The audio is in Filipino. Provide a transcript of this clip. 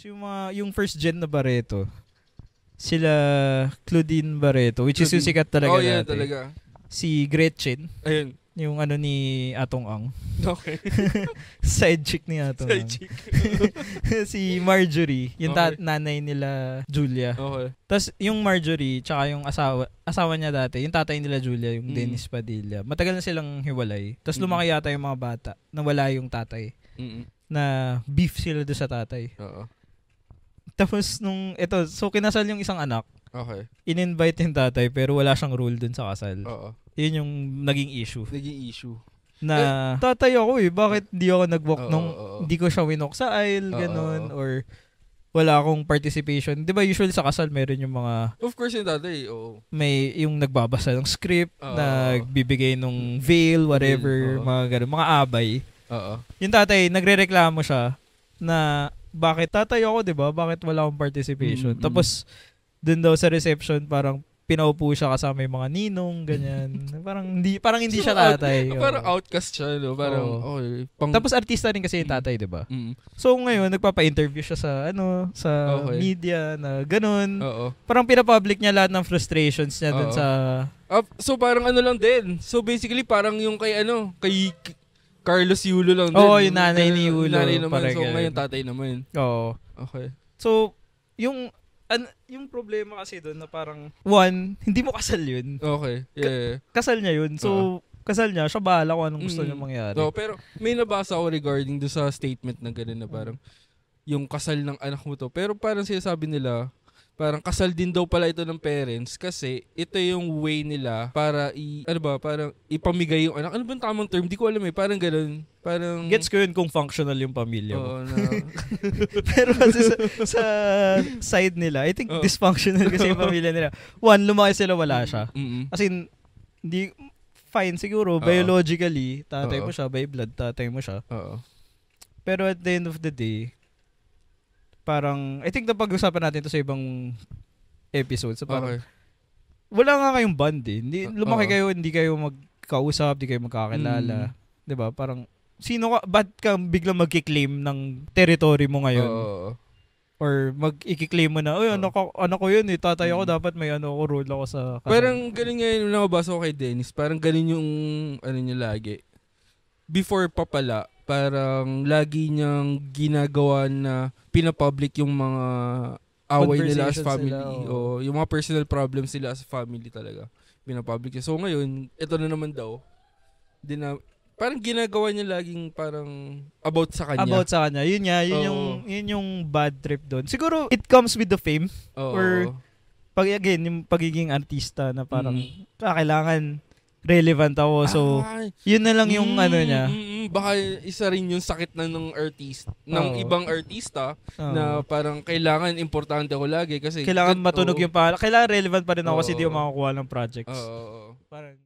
So yung first gen na Barreto, sila Claudine Barreto, which is yung sikat talaga yeah, dati. Talaga. Si Gretchen. Ayun. Yung ano ni Atong Ang. Okay. Side chick ni Atong Ang. Side chick. Si Marjorie, yung Okay. nanay nila Julia. Okay. Tapos yung Marjorie, tsaka yung asawa niya dati, yung tatay nila Julia, yung Dennis Padilla. Matagal na silang hiwalay. Tapos lumaki yata yung mga bata na wala yung tatay. Na beef sila doon sa tatay. Oo. Tapos so kinasal yung isang anak. Okay. In-invite yung tatay pero wala siyang rule dun sa kasal. Oo. Yun yung naging issue. Na tatay ako bakit di ako nag-walk di ko siya winok sa aisle, ganun, or wala akong participation. Di ba usually sa kasal meron yung mga... Of course yung tatay, oo. May yung nagbabasa ng script, nagbibigay ng veil, whatever, mga ganun, mga abay. Oo. Yung tatay, nagrereklamo siya na bakit tatay ako, di ba? Bakit wala akong participation? Tapos, dun daw sa reception, parang pinaupo siya kasama yung mga ninong, ganyan. parang hindi siya tatay. Parang outcast siya, no? Parang, okay. Tapos artista rin kasi yung tatay, di ba? So ngayon, nagpapa-interview siya sa media na ganun. Oo. Parang pinapublic niya lahat ng frustrations niya dun sa... So parang ano lang din. So basically, parang yung kay Carlos Yulo lang din. Oo, yung nanay ni Yulo. Nanay naman. So ngayon, tatay naman. Oo. Okay. So, yung problema kasi doon na parang, one, hindi mo kasal yun. Okay. Yeah. Kasal niya yun. So, kasal niya, siya bahala kung anong gusto niya mangyari. No, pero may nabasa ako regarding do sa statement na gano'n na parang yung kasal ng anak mo to. Pero parang sinasabi nila, parang kasal din daw pala ito ng parents kasi ito yung way nila para parang ipamigay yung anak. Ano ba yung tamang term? Di ko alam Parang gano'n. Parang... Gets ko yun kung functional yung pamilya mo. Oo, Pero kasi sa side nila, I think dysfunctional kasi yung pamilya nila. One, lumaki sila, wala siya. As in, fine siguro, biologically, tatay mo siya, by blood, tatay mo siya. Pero at the end of the day, parang, I think napag-usapan natin ito sa ibang episodes. So parang, wala nga kayong bond lumaki kayo, hindi kayo magkausap, hindi kayo magkakilala. Diba? Parang, ba't ka biglang magkiklaim ng territory mo ngayon? Or mag-i-claim mo na, ano ko yun tatay ako, dapat may role ako sa kasal. Parang ganun nga yung nakabasa ko kay Dennis. Parang ganun yung, niya lagi. Before pa pala, parang lagi niyang ginagawa na pinapublic yung mga away nila as family. O yung mga personal problems nila as family talaga. Pinapublic niya. So ngayon, ito na naman daw. Parang ginagawa niya laging parang about sa kanya. About sa kanya. Yun nga, yun yung bad trip doon. Siguro, it comes with the fame. Or, yung pagiging artista na parang, kailangan relevant ako. So, yun na lang yung niya. Baka isa rin yung sakit ng artist, ng ibang artista, na parang kailangan importante ako lagi kasi... Kailangan matunog yung pangalan. Kailangan relevant pa rin ako kasi di ako makakuha ng projects. Parang...